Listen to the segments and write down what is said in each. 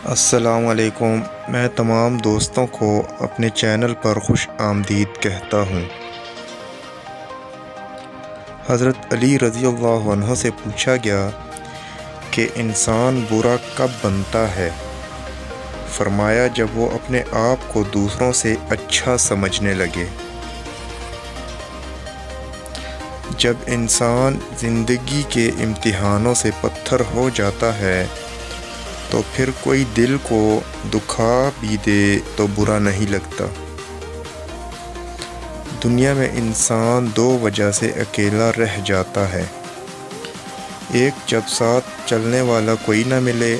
السلام علیکم۔ میں تمام دوستوں کو اپنے چینل پر خوش آمدید کہتا ہوں۔ حضرت علی رضی اللہ عنہ سے پوچھا گیا کہ انسان برا کب بنتا ہے؟ فرمایا جب وہ اپنے آپ کو دوسروں سے اچھا سمجھنے لگے۔ جب انسان زندگی کے امتحانوں سے پتھر ہو جاتا ہے تو پھر کوئی دل کو دکھا بھی دے تو برا نہیں لگتا۔ دنیا میں انسان دو وجہ سے اکیلا رہ جاتا ہے، ایک جب ساتھ چلنے والا کوئی نہ ملے،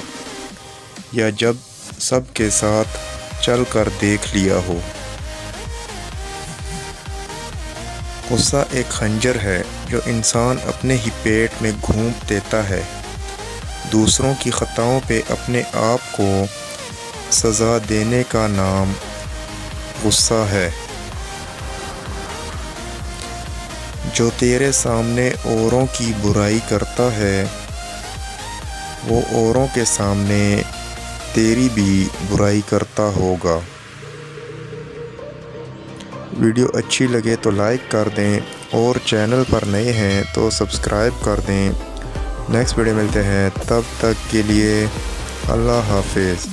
یا جب سب کے ساتھ چل کر دیکھ لیا ہو۔ غصہ ایک خنجر ہے جو انسان اپنے ہی پیٹ میں گھونپ دیتا ہے۔ دوسروں کی خطاؤں پہ اپنے آپ کو سزا دینے کا نام غصہ ہے۔ جو تیرے سامنے اوروں کی برائی کرتا ہے وہ اوروں کے سامنے تیری بھی برائی کرتا ہوگا۔ ویڈیو اچھی لگے تو لائک کر دیں اور چینل پر نئے ہیں تو سبسکرائب کر دیں۔ نیکسٹ ویڈیو ملتے ہیں، تب تک کے لیے اللہ حافظ۔